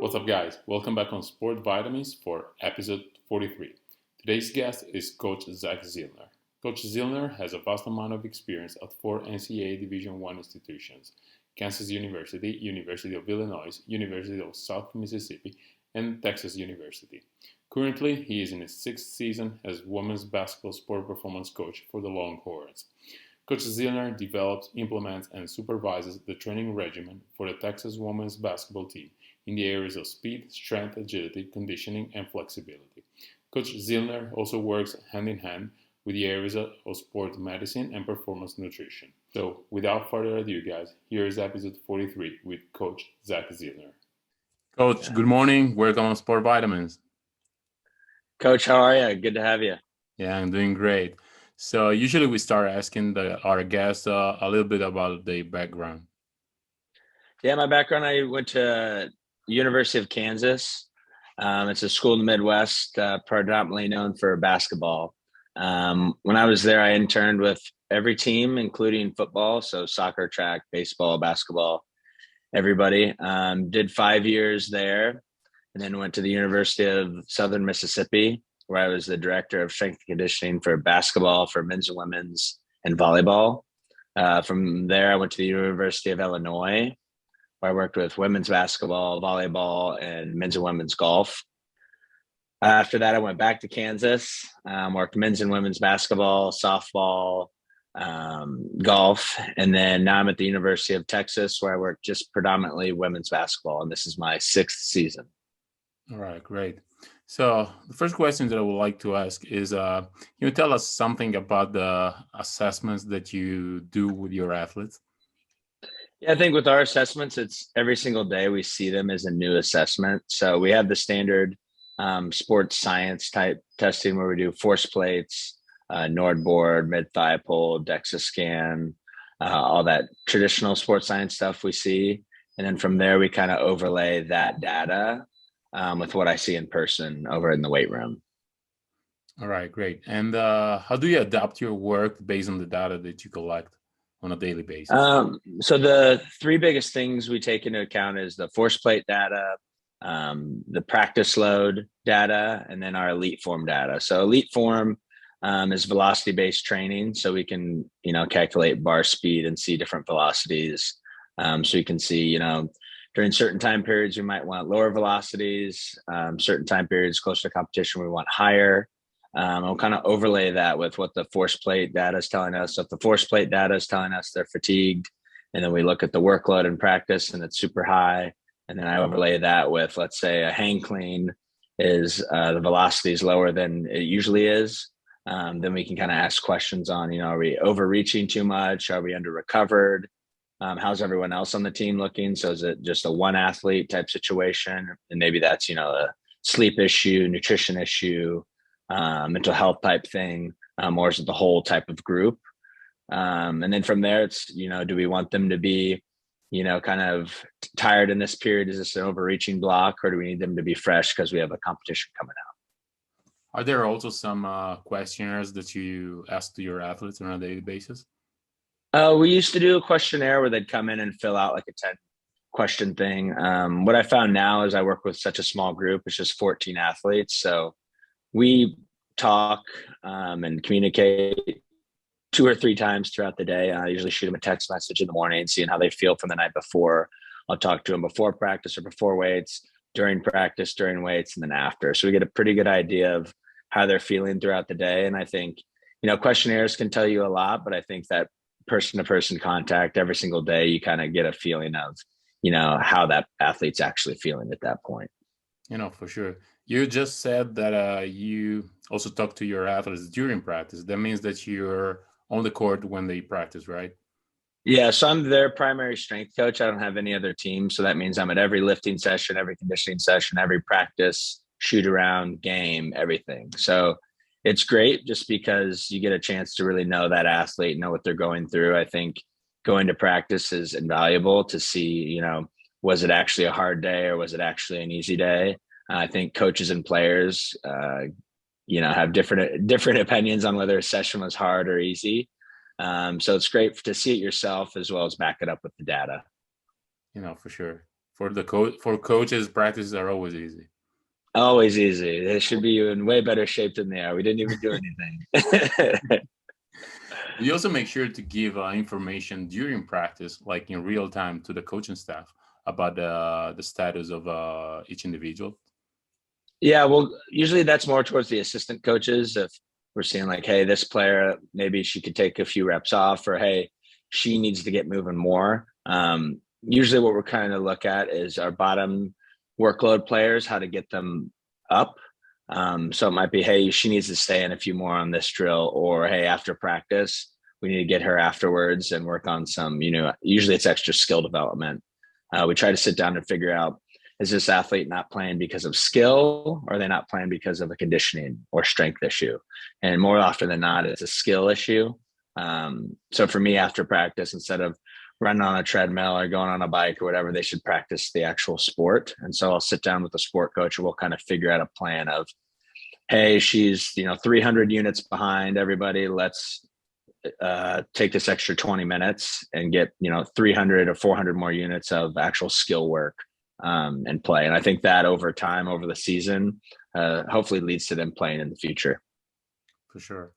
What's up, guys? Welcome back on Sport Vitamins for episode 43. Today's guest is Coach Zack Zillner. Coach Zillner has a vast amount of experience at four NCAA Division I institutions: Kansas University, University of Illinois, University of South Mississippi, and Texas University. Currently, he is in his sixth season as women's basketball sport performance coach for the Longhorns. Coach Zillner develops, implements, and supervises the training regimen for the Texas women's basketball team in the areas of speed, strength, agility, conditioning, and flexibility. Coach Zillner also works hand in hand with the areas of sport medicine and performance nutrition. So, without further ado, guys, here is episode 43 with Coach Zack Zillner. Coach, good morning. Welcome on Sport Vitamins. Coach, how are you? Good to have you. Yeah, I'm doing great. So usually we start asking our guests a little bit about their background. Yeah, my background, I went to University of Kansas. It's a school in the Midwest, predominantly known for basketball. When I was there, I interned with every team, including football, so soccer, track, baseball, basketball, everybody. Did 5 years there, and then went to the University of Southern Mississippi, where I was the director of strength and conditioning for basketball, for men's and women's, and volleyball. From there, I went to the University of Illinois, where I worked with women's basketball, volleyball, and men's and women's golf. After that, I went back to Kansas, worked men's and women's basketball, softball, golf. And then now I'm at the University of Texas, where I work just predominantly women's basketball. And this is my sixth season. All right, great. So the first question that I would like to ask is, can you tell us something about the assessments that you do with your athletes? Yeah, I think with our assessments, it's every single day we see them as a new assessment. So we have the standard sports science type testing where we do force plates, Nord board, mid-thigh pull, DEXA scan, all that traditional sports science stuff we see. And then from there, we kind of overlay that data with what I see in person over in the weight room. All right, great. And how do you adapt your work based on the data that you collect on a daily basis? So the three biggest things we take into account is the force plate data, the practice load data, and then our elite form data. So elite form is velocity-based training. So we can, calculate bar speed and see different velocities. So you can see, during certain time periods, we might want lower velocities. Certain time periods closer to competition, we want higher. We'll kind of overlay that with what the force plate data is telling us. So if the force plate data is telling us they're fatigued, and then we look at the workload in practice and it's super high, and then I overlay that with, let's say, a hang clean is the velocity is lower than it usually is. Then we can kind of ask questions on, are we overreaching too much? Are we under recovered? How's everyone else on the team looking? So is it just a one athlete type situation? And maybe that's, a sleep issue, nutrition issue, mental health type thing, or is it the whole type of group? And then from there, it's, do we want them to be, kind of tired in this period? Is this an overreaching block, or do we need them to be fresh because we have a competition coming out? Are there also some questionnaires that you ask to your athletes on a daily basis? We used to do a questionnaire where they'd come in and fill out like a 10-question thing. What I found now is I work with such a small group. It's just 14 athletes. So we talk and communicate 2 or 3 times throughout the day. I usually shoot them a text message in the morning, seeing how they feel from the night before. I'll talk to them before practice or before weights, during practice, during weights, and then after. So we get a pretty good idea of how they're feeling throughout the day. And I think, questionnaires can tell you a lot, but I think that person-to-person contact every single day, you kind of get a feeling of, how that athlete's actually feeling at that point. For sure. You just said that you also talk to your athletes during practice. That means that you're on the court when they practice, right? Yeah, so I'm their primary strength coach. I don't have any other team. So that means I'm at every lifting session, every conditioning session, every practice, shoot around, game, everything. So it's great just because you get a chance to really know that athlete, know what they're going through. I think going to practice is invaluable to see, was it actually a hard day or was it actually an easy day? I think coaches and players, have different opinions on whether a session was hard or easy. So it's great to see it yourself as well as back it up with the data. For sure. For coaches, practices are always easy. Always easy. They should be in way better shape than they are. We didn't even do anything. We also make sure to give information during practice, like in real time, to the coaching staff about the status of each individual. Yeah, well, usually that's more towards the assistant coaches. If we're seeing like, hey, this player, maybe she could take a few reps off, or hey, she needs to get moving more. Usually what we're kind of look at is our bottom workload players, how to get them up. So it might be, hey, she needs to stay in a few more on this drill, or hey, after practice, we need to get her afterwards and work on some, usually it's extra skill development. We try to sit down and figure out, is this athlete not playing because of skill, or are they not playing because of a conditioning or strength issue? And more often than not, it's a skill issue. So for me, after practice, instead of running on a treadmill or going on a bike or whatever, they should practice the actual sport. And so I'll sit down with the sport coach and we'll kind of figure out a plan of, hey, she's 300 units behind everybody. Let's take this extra 20 minutes and get 300 or 400 more units of actual skill work and play. And I think that over time, over the season, hopefully leads to them playing in the future. For sure.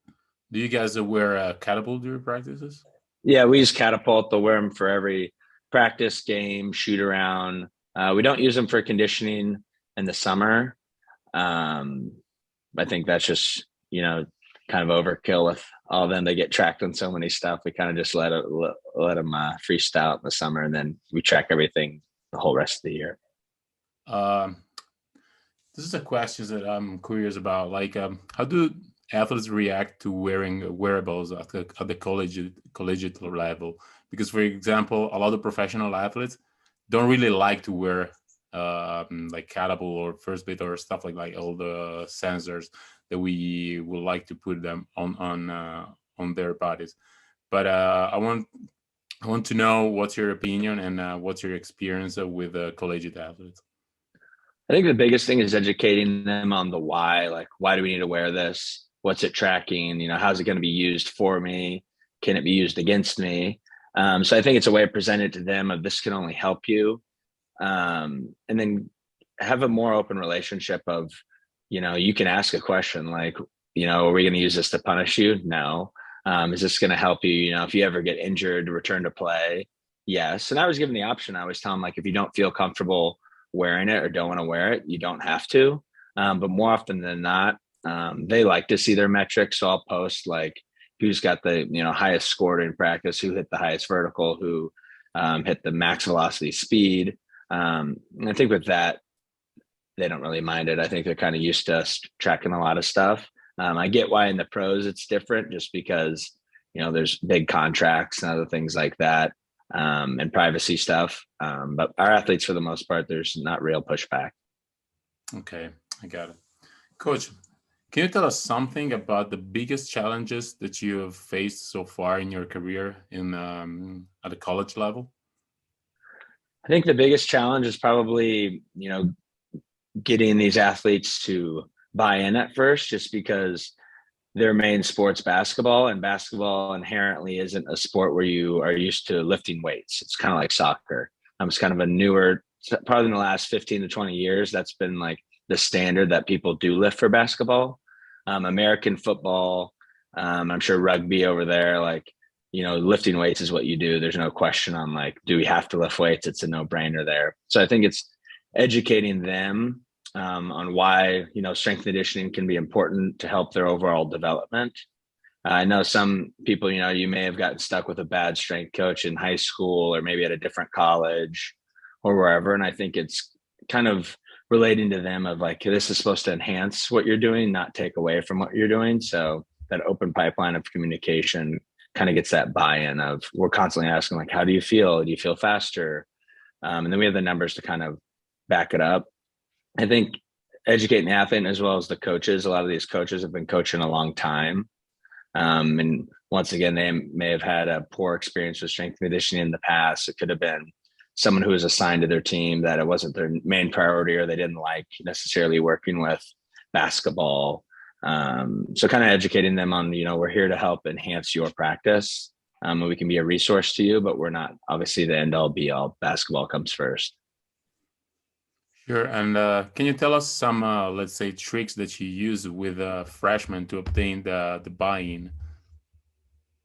Do you guys wear a catapult during practices? Yeah, we use catapult. They'll wear them for every practice, game, shoot around. We don't use them for conditioning in the summer. I think that's just, kind of overkill with all of them. They get tracked on so many stuff. We kind of just let them freestyle in the summer, and then we track everything the whole rest of the year. This is a question that I'm curious about. Like, how do athletes react to wearing wearables at the collegiate level? Because, for example, a lot of professional athletes don't really like to wear like catapult or first bit or stuff like all the sensors that we would like to put them on their bodies. But I want to know what's your opinion and what's your experience with collegiate athletes. I think the biggest thing is educating them on the why. Like, why do we need to wear this? What's it tracking? How's it going to be used for me? Can it be used against me? So I think it's a way of presenting it to them of this can only help you. And then have a more open relationship of, you can ask a question like, are we going to use this to punish you? No. Is this going to help you? If you ever get injured, return to play? Yes. And I was given the option. I always tell them, like, if you don't feel comfortable wearing it or don't want to wear it, you don't have to. But more often than not, they like to see their metrics. So I'll post like who's got the highest scored in practice, who hit the highest vertical, who hit the max velocity speed. And I think with that, they don't really mind it. I think they're kind of used to us tracking a lot of stuff. I get why in the pros it's different, just because there's big contracts and other things like that, and privacy stuff. But our athletes, for the most part, there's not real pushback. Okay, I got it. Coach, can you tell us something about the biggest challenges that you have faced so far in your career at the college level? I think the biggest challenge is probably, getting these athletes to buy in at first, just because their main sport's basketball, and basketball inherently isn't a sport where you are used to lifting weights. It's kind of like soccer. It's kind of a newer, probably in the last 15 to 20 years, that's been like the standard that people do lift for basketball. American football, I'm sure rugby over there, like, lifting weights is what you do. There's no question on like, do we have to lift weights? It's a no-brainer there. So I think it's educating them on why, strength and conditioning can be important to help their overall development. I know some people, you may have gotten stuck with a bad strength coach in high school or maybe at a different college or wherever. And I think it's kind of relating to them of like, this is supposed to enhance what you're doing, not take away from what you're doing. So that open pipeline of communication kind of gets that buy-in of, we're constantly asking like, how do you feel? Do you feel faster? And then we have the numbers to kind of back it up. I think educating the athlete as well as the coaches, a lot of these coaches have been coaching a long time. And once again, they may have had a poor experience with strength and conditioning in the past. It could have been someone who was assigned to their team that it wasn't their main priority, or they didn't like necessarily working with basketball. So kind of educating them on, we're here to help enhance your practice. And we can be a resource to you, but we're not obviously the end all be all. Basketball comes first. Sure. And can you tell us some, let's say, tricks that you use with freshmen to obtain the buy-in?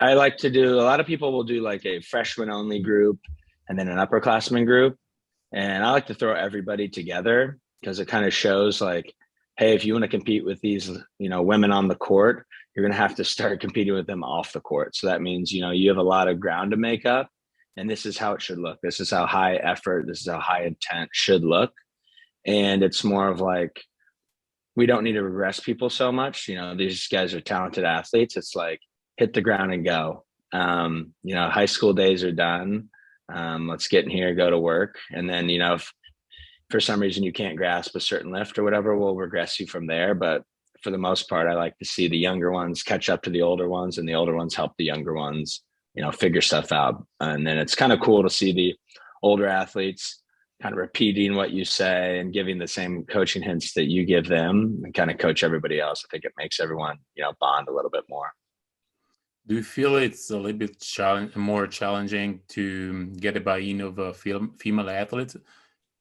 I like to do, a lot of people will do like a freshman only group and then an upperclassman group. And I like to throw everybody together because it kind of shows like, hey, if you want to compete with these, women on the court, you're going to have to start competing with them off the court. So that means, you have a lot of ground to make up. And this is how it should look. This is how high effort, this is how high intent should look. And it's more of like, we don't need to regress people so much. These guys are talented athletes. It's like hit the ground and go. High school days are done. Let's get in here, go to work. And then, if for some reason you can't grasp a certain lift or whatever, we'll regress you from there. But for the most part, I like to see the younger ones catch up to the older ones and the older ones help the younger ones, figure stuff out. And then it's kind of cool to see the older athletes kind of repeating what you say and giving the same coaching hints that you give them and kind of coach everybody else. I think it makes everyone, bond a little bit more. Do you feel it's a little bit more challenging to get a buy-in of a female athlete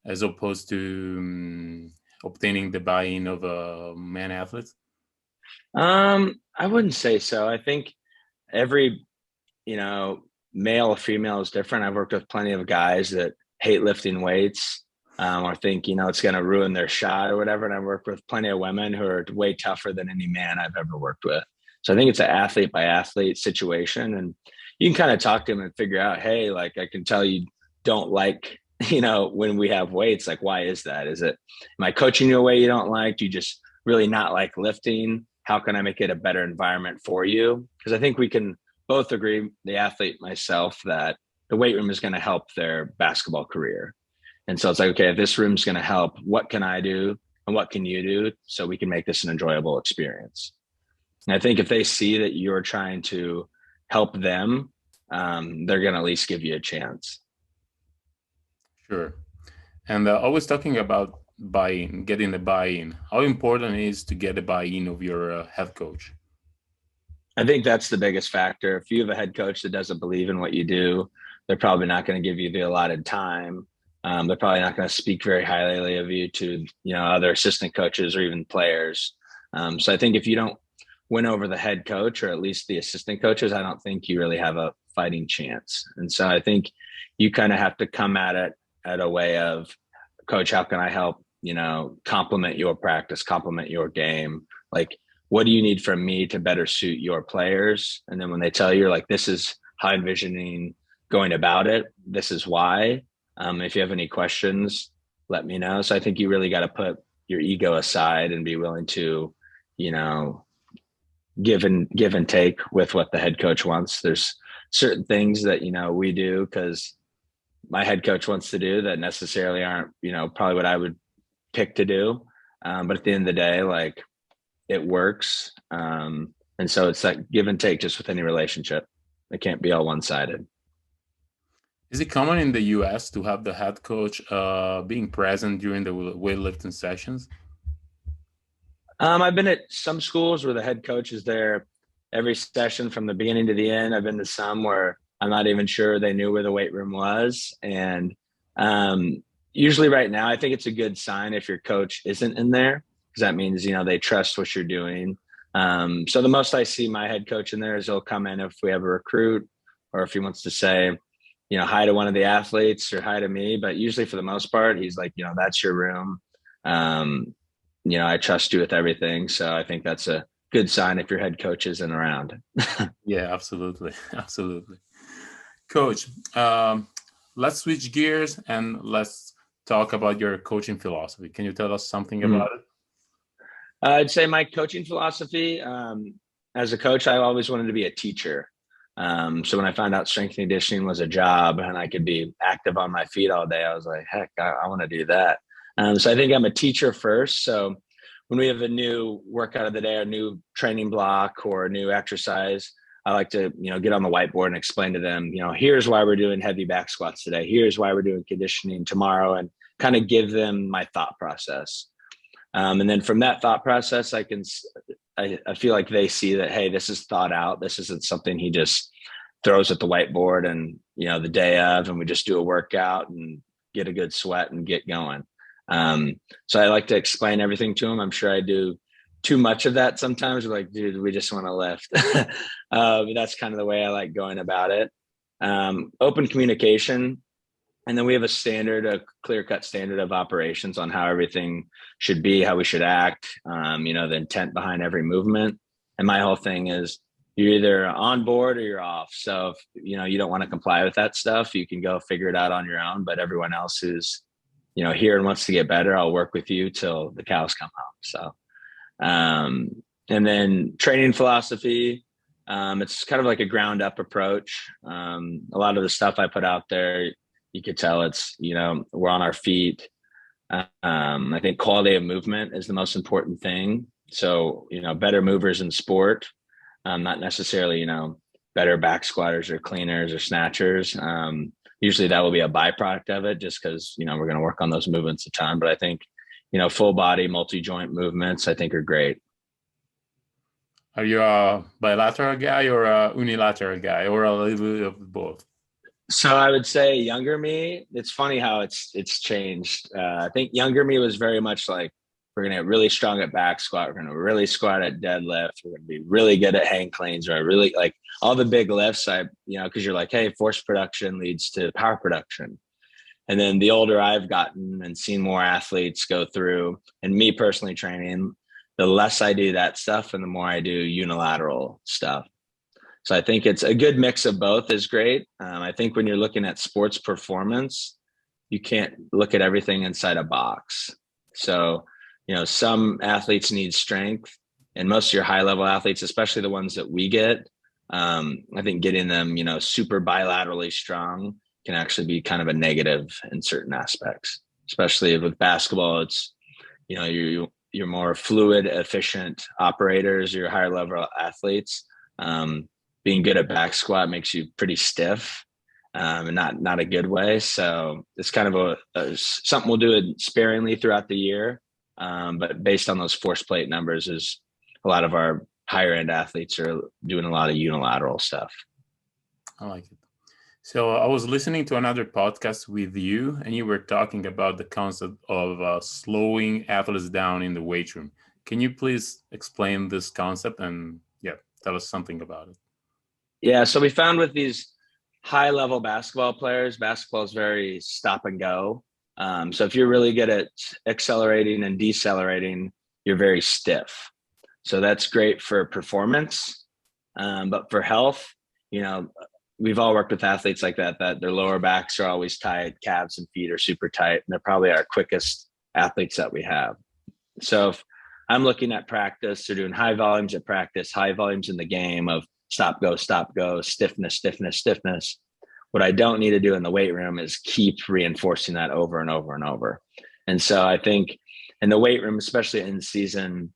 as opposed to obtaining the buy-in of a man athlete? I wouldn't say so. I think every, male or female is different. I've worked with plenty of guys that hate lifting weights or think, it's going to ruin their shot or whatever. And I've worked with plenty of women who are way tougher than any man I've ever worked with. So I think it's an athlete by athlete situation. And you can kind of talk to them and figure out, hey, like I can tell you don't like, when we have weights, like, why is that? Am I coaching you a way you don't like? Do you just really not like lifting? How can I make it a better environment for you? Because I think we can both agree, the athlete, myself, that the weight room is going to help their basketball career. And so it's like, okay, if this room's going to help, what can I do? And what can you do so we can make this an enjoyable experience? And I think if they see that you're trying to help them, they're going to at least give you a chance. Sure. And always talking about buy-in, getting the buy-in. How important it is to get the buy-in of your head coach? I think that's the biggest factor. If you have a head coach that doesn't believe in what you do, they're probably not going to give you the allotted time. They're probably not going to speak very highly of you to, other assistant coaches or even players. So I think if you don't win over the head coach or at least the assistant coaches, I don't think you really have a fighting chance. And so I think you kind of have to come at it at a way of, coach, how can I help, complement your practice, complement your game? Like, what do you need from me to better suit your players? And then when they tell you, like, this is how I'm envisioning going about it, this is why. If you have any questions, let me know. So I think you really got to put your ego aside and be willing to, give and take with what the head coach wants. There's certain things that, we do because my head coach wants to do that necessarily aren't, probably what I would pick to do. But at the end of the day, like, it works. And so it's like give and take just with any relationship. It can't be all one-sided. Is it common in the US to have the head coach being present during the weightlifting sessions? I've been at some schools where the head coach is there every session from the beginning to the end. I've been to some where I'm not even sure they knew where the weight room was. And usually right now, I think it's a good sign if your coach isn't in there, because that means, they trust what you're doing. So the most I see my head coach in there is he'll come in if we have a recruit or if he wants to say, hi to one of the athletes or hi to me. But usually for the most part, he's like, that's your room. I trust you with everything. So I think that's a good sign if your head coach isn't around. Yeah, absolutely. Absolutely. Coach, let's switch gears and let's talk about your coaching philosophy. Can you tell us something about it? I'd say my coaching philosophy, as a coach, I always wanted to be a teacher. So when I found out strength and conditioning was a job and I could be active on my feet all day, I was like, heck, I want to do that. So I think I'm a teacher first. So when we have a new workout of the day, a new training block or a new exercise, I like to, get on the whiteboard and explain to them, here's why we're doing heavy back squats today. Here's why we're doing conditioning tomorrow, and kind of give them my thought process. And then from that thought process, I feel like they see that, hey, this is thought out. This isn't something he just throws at the whiteboard and, the day of, and we just do a workout and get a good sweat and get going. So I like to explain everything to them. I'm sure I do too much of that sometimes. We're like, dude, we just want to lift. But that's kind of the way I like going about it. Open communication. And then we have a clear-cut standard of operations on how everything should be, how we should act, the intent behind every movement. And my whole thing is you're either on board or you're off. So if you don't want to comply with that stuff, you can go figure it out on your own. But everyone else who's here and wants to get better, I'll work with you till the cows come home. So and then training philosophy, it's kind of like a ground up approach. A lot of the stuff I put out there, you could tell it's, we're on our feet. I think quality of movement is the most important thing. So, better movers in sport, not necessarily, better back squatters or cleaners or snatchers. Usually that will be a byproduct of it just because, we're going to work on those movements a ton. But I think, full body, multi-joint movements, I think are great. Are you a bilateral guy or a unilateral guy or a little bit of both? So I would say younger me, it's funny how it's changed. I think younger me was very much like, we're going to get really strong at back squat. We're going to really squat at deadlift. We're going to be really good at hang cleans, or really like all the big lifts. Because you're like, hey, force production leads to power production. And then the older I've gotten and seen more athletes go through, and me personally training, the less I do that stuff and the more I do unilateral stuff. So I think it's a good mix of both is great. I think when you're looking at sports performance, you can't look at everything inside a box. So, some athletes need strength, and most of your high level athletes, especially the ones that we get, I think getting them, super bilaterally strong can actually be kind of a negative in certain aspects, especially with basketball. It's, you're more fluid, efficient operators, your higher level athletes. Being good at back squat makes you pretty stiff, and not a good way. So it's kind of something we'll do it sparingly throughout the year. But based on those force plate numbers, is a lot of our higher end athletes are doing a lot of unilateral stuff. I like it. So I was listening to another podcast with you, and you were talking about the concept of slowing athletes down in the weight room. Can you please explain this concept and tell us something about it? Yeah, so we found with these high-level basketball players, basketball is very stop and go. So if you're really good at accelerating and decelerating, you're very stiff. So that's great for performance, but for health, we've all worked with athletes like that their lower backs are always tight, calves and feet are super tight, and they're probably our quickest athletes that we have. So if I'm looking at practice, they're doing high volumes at practice, high volumes in the game of stop, go, stiffness, stiffness, stiffness. What I don't need to do in the weight room is keep reinforcing that over and over and over. And so I think in the weight room, especially in season,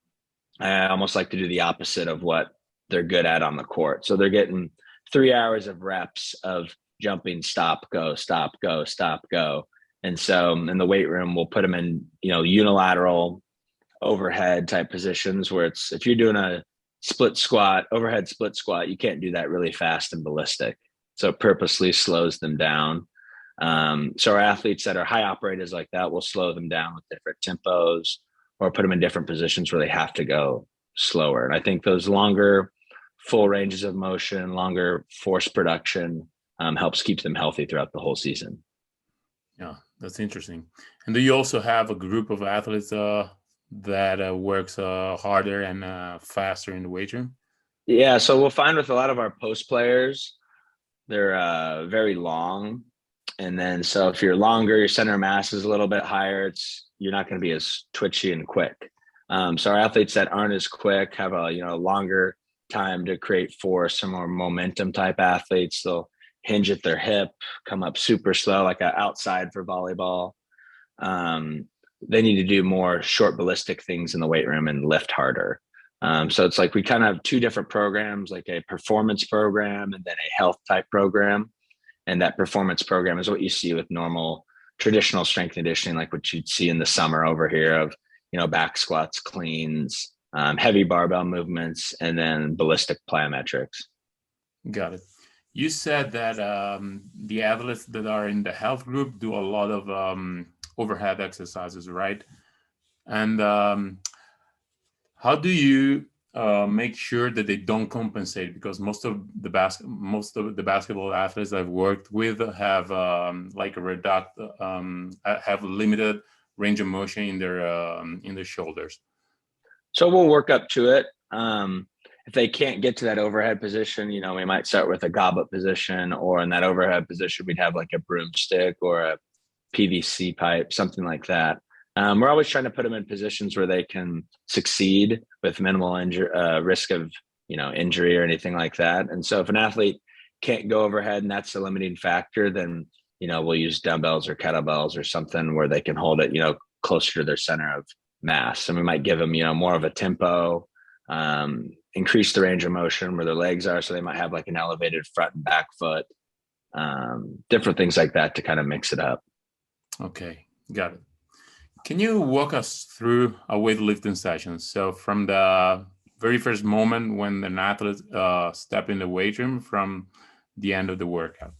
I almost like to do the opposite of what they're good at on the court. So they're getting 3 hours of reps of jumping, stop, go, stop, go, stop, go. And so in the weight room, we'll put them in, unilateral overhead type positions where it's, if you're doing a split squat, overhead split squat, you can't do that really fast and ballistic. So it purposely slows them down. So our athletes that are high operators like that, will slow them down with different tempos or put them in different positions where they have to go slower. And I think those longer full ranges of motion, longer force production helps keep them healthy throughout the whole season. Yeah, that's interesting. And do you also have a group of athletes that works harder and faster in the weight room? Yeah, so we'll find with a lot of our post players, they're very long. And then, so if you're longer, your center of mass is a little bit higher, you're not going to be as twitchy and quick. So our athletes that aren't as quick have a longer time to create force, some more momentum type athletes. They'll hinge at their hip, come up super slow, like an outside for volleyball. They need to do more short ballistic things in the weight room and lift harder. So it's like we kind of have two different programs, like a performance program and then a health type program. And that performance program is what you see with normal traditional strength conditioning, like what you'd see in the summer over here of, back squats, cleans, heavy barbell movements, and then ballistic plyometrics. Got it. You said that the athletes that are in the health group do a lot of overhead exercises, right? And how do you make sure that they don't compensate? Because most of the basketball athletes I've worked with have like a have limited range of motion in their shoulders. So we'll work up to it. If they can't get to that overhead position, we might start with a goblet position, or in that overhead position, we'd have like a broomstick or a PVC pipe, something like that. We're always trying to put them in positions where they can succeed with minimal risk of, injury or anything like that. And so if an athlete can't go overhead and that's the limiting factor, then, we'll use dumbbells or kettlebells or something where they can hold it, closer to their center of mass. And we might give them, more of a tempo, increase the range of motion where their legs are. So they might have like an elevated front and back foot, different things like that to kind of mix it up. Okay, got it. Can you walk us through a weightlifting session? So from the very first moment when an athlete step in the weight room from the end of the workout.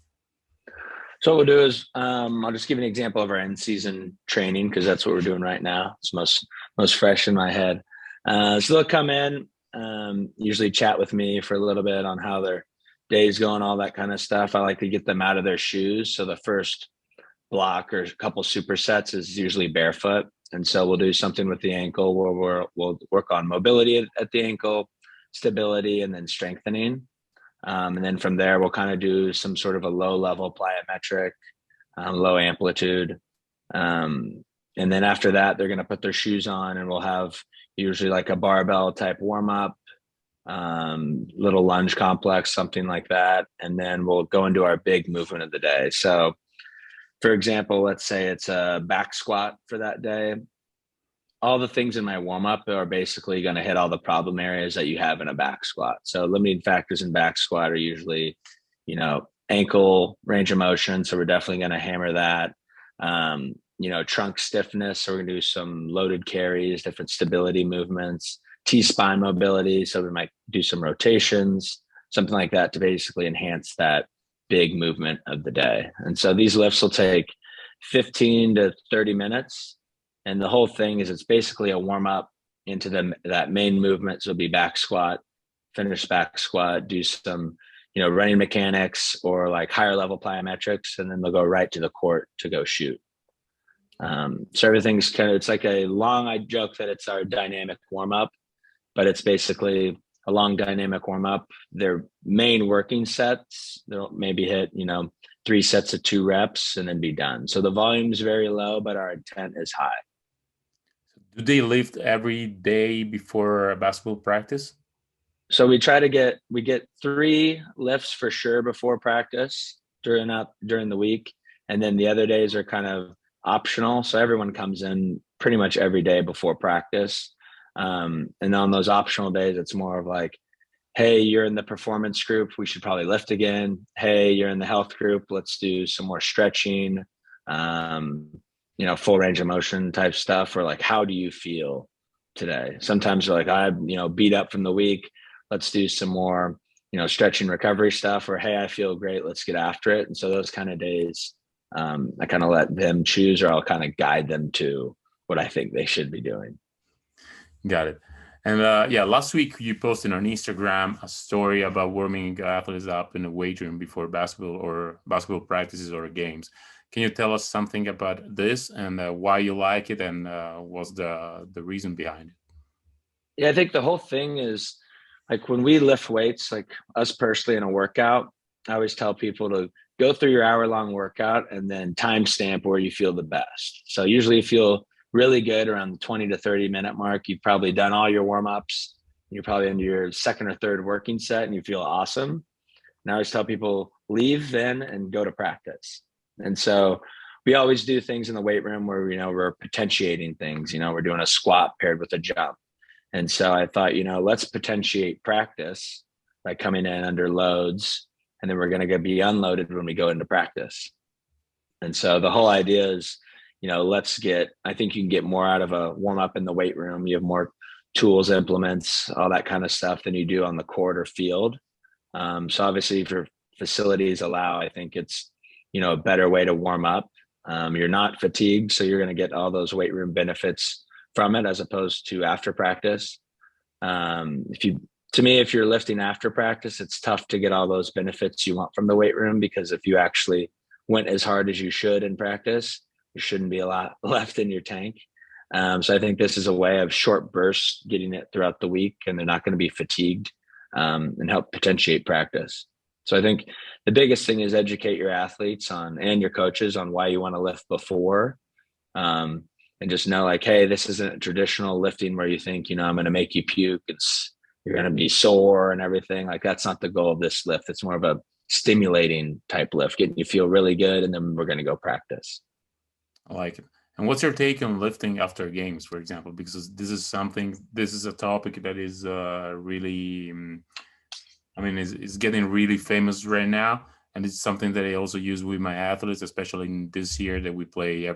So what we'll do is I'll just give you an example of our in-season training, because that's what we're doing right now. It's most fresh in my head. So they'll come in, usually chat with me for a little bit on how their day's going, all that kind of stuff. I like to get them out of their shoes. So the first block or a couple supersets is usually barefoot. And so we'll do something with the ankle where we'll work on mobility at the ankle, stability, and then strengthening. And then from there, we'll kind of do some sort of a low level plyometric, low amplitude. And then after that, they're going to put their shoes on, and we'll have usually like a barbell type warm up, little lunge complex, something like that. And then we'll go into our big movement of the day. So for example, let's say it's a back squat for that day. All the things in my warm up are basically going to hit all the problem areas that you have in a back squat. So limiting factors in back squat are usually, ankle range of motion. So we're definitely going to hammer that. Trunk stiffness. So we're going to do some loaded carries, different stability movements, T-spine mobility. So we might do some rotations, something like that to basically enhance that big movement of the day. And so these lifts will take 15 to 30 minutes. And the whole thing is it's basically a warm up into that main movement. So it'll be back squat, finish back squat, do some, running mechanics or like higher level plyometrics, and then they'll go right to the court to go shoot. So everything's it's like I joke that it's our dynamic warm up, but it's basically a long dynamic warm up. Their main working sets, they'll maybe hit, 3 sets of 2 reps and then be done. So the volume is very low, but our intent is high. Do they lift every day before basketball practice? So we get 3 lifts for sure before practice during the week. And then the other days are kind of optional. So everyone comes in pretty much every day before practice. And on those optional days, it's more of like, hey, you're in the performance group, we should probably lift again. Hey, you're in the health group, let's do some more stretching, full range of motion type stuff. Or like, how do you feel today? Sometimes you're like, I'm, beat up from the week. Let's do some more, stretching recovery stuff. Or, hey, I feel great, let's get after it. And so those kind of days, I kind of let them choose, or I'll kind of guide them to what I think they should be doing. Got it. And last week you posted on Instagram a story about warming athletes up in the weight room before basketball practices or games. Can you tell us something about this and why you like it, and what's the reason behind it? Yeah, I think the whole thing is like when we lift weights, like us personally in a workout, I always tell people to go through your hour-long workout and then timestamp where you feel the best. So usually you feel really good around the 20 to 30 minute mark. You've probably done all your warm-ups. You're probably into your second or third working set and you feel awesome. And I always tell people, leave then and go to practice. And so we always do things in the weight room where, we're potentiating things, we're doing a squat paired with a jump. And so I thought, let's potentiate practice by coming in under loads, and then we're going to be unloaded when we go into practice. And so the whole idea is, I think you can get more out of a warm up in the weight room. You have more tools, implements, all that kind of stuff than you do on the court or field. So obviously if your facilities allow, I think it's, a better way to warm up. You're not fatigued, so you're going to get all those weight room benefits from it as opposed to after practice. If you're lifting after practice, it's tough to get all those benefits you want from the weight room, because if you actually went as hard as you should in practice, there shouldn't be a lot left in your tank. So I think this is a way of short bursts, getting it throughout the week, and they're not going to be fatigued, and help potentiate practice. So I think the biggest thing is educate your athletes and your coaches on why you want to lift before. And just know, like, hey, this isn't traditional lifting where you think, I'm going to make you puke. You're going to be sore and everything. Like, that's not the goal of this lift. It's more of a stimulating type lift, getting you feel really good, and then we're going to go practice. I like it. And what's your take on lifting after games, for example? Because this is a topic that is really, is getting really famous right now. And it's something that I also use with my athletes, especially in this year that we play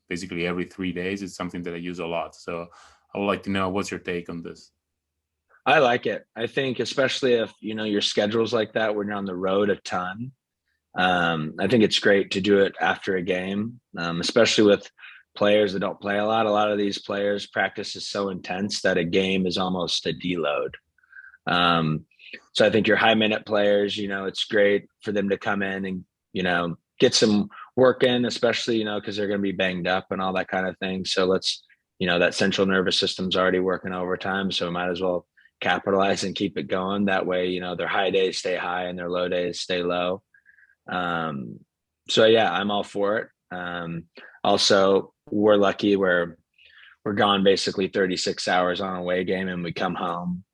basically every 3 days. It's something that I use a lot. So I would like to know, what's your take on this? I like it. I think especially if, your schedule's like that when you're on the road a ton, I think it's great to do it after a game, especially with players that don't play a lot. A lot of these players, practice is so intense that a game is almost a deload. So I think your high minute players, it's great for them to come in and, get some work in, especially, because they're going to be banged up and all that kind of thing. So that central nervous system's already working overtime. So might as well capitalize and keep it going. That way, their high days stay high and their low days stay low. So yeah, I'm all for it. Also, we're lucky we're gone basically 36 hours on a away game and we come home.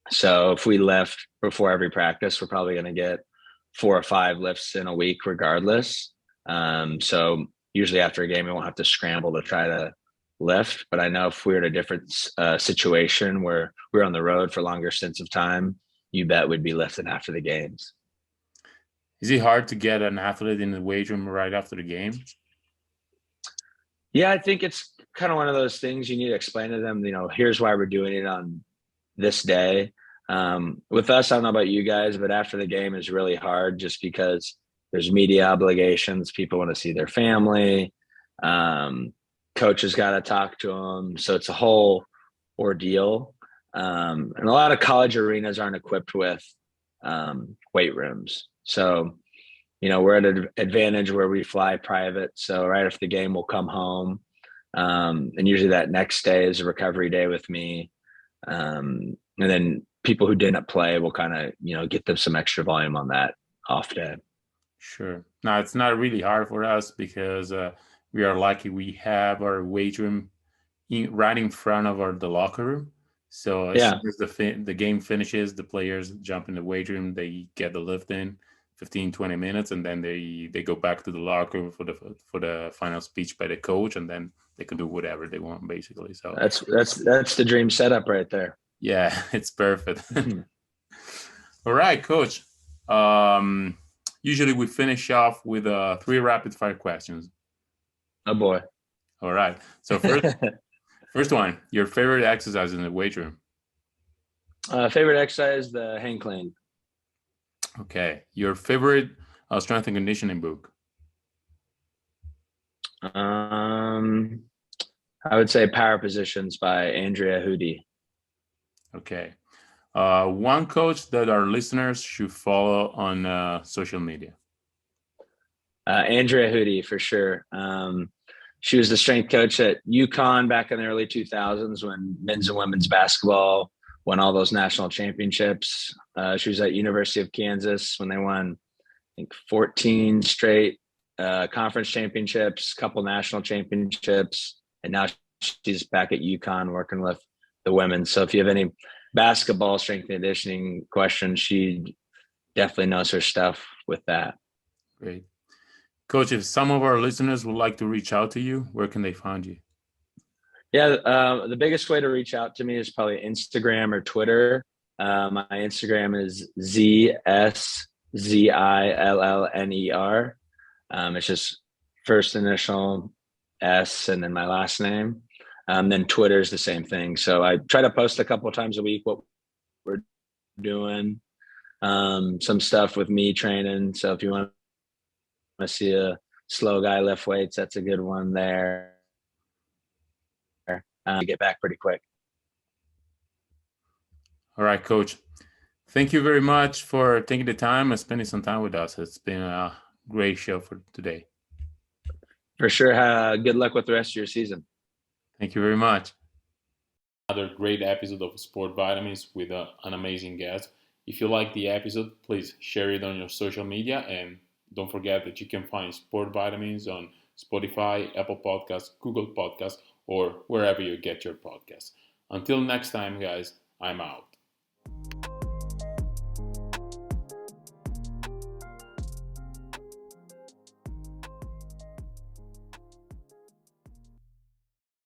So if we lift before every practice, we're probably going to get 4 or 5 lifts in a week regardless. So usually after a game, we won't have to scramble to try to lift. But I know if we're in a different situation where we're on the road for longer stints of time, you bet we'd be lifting after the games. Is it hard to get an athlete in the weight room right after the game? Yeah, I think it's kind of one of those things you need to explain to them, here's why we're doing it on this day. With us, I don't know about you guys, but after the game is really hard just because there's media obligations. People want to see their family. Coaches got to talk to them. So it's a whole ordeal. And a lot of college arenas aren't equipped with weight rooms. So, we're at an advantage where we fly private. So right after the game, we'll come home. And usually that next day is a recovery day with me. And then people who didn't play will kind of, get them some extra volume on that off day. Sure. Now, it's not really hard for us because we are lucky we have our weight room right in front of the locker room. So as soon as the game finishes, the players jump in the weight room, they get the lift in 15, 20 minutes, and then they go back to the locker room for the final speech by the coach, and then they can do whatever they want, basically. So that's the dream setup right there. Yeah, it's perfect. All right, Coach. Usually we finish off with 3 rapid fire questions. Oh boy. All right. So first one, your favorite exercise in the weight room? Favorite exercise, the hang clean. Okay. Your favorite strength and conditioning book? I would say Power Positions by Andrea Hudi. Okay. One coach that our listeners should follow on social media? Andrea Hudi, for sure. She was the strength coach at UConn back in the early 2000s when men's and women's basketball won all those national championships. She was at University of Kansas when they won, I think, 14 straight conference championships, couple national championships, and now she's back at UConn working with the women. So if you have any basketball strength and conditioning questions, she definitely knows her stuff with that. Great. Coach, if some of our listeners would like to reach out to you, where can they find you? Yeah, the biggest way to reach out to me is probably Instagram or Twitter. My Instagram is ZSZILLNER. It's just first initial S and then my last name. Then Twitter is the same thing. So I try to post a couple of times a week what we're doing, some stuff with me training. So if you want to see slow guy lift weights. That's a good one there. Get back pretty quick. All right, Coach. Thank you very much for taking the time and spending some time with us. It's been a great show for today. For sure. Good luck with the rest of your season. Thank you very much. Another great episode of Sport Vitamins with an amazing guest. If you like the episode, please share it on your social media, and don't forget that you can find Sport Vitamins on Spotify, Apple Podcasts, Google Podcasts, or wherever you get your podcasts. Until next time, guys, I'm out.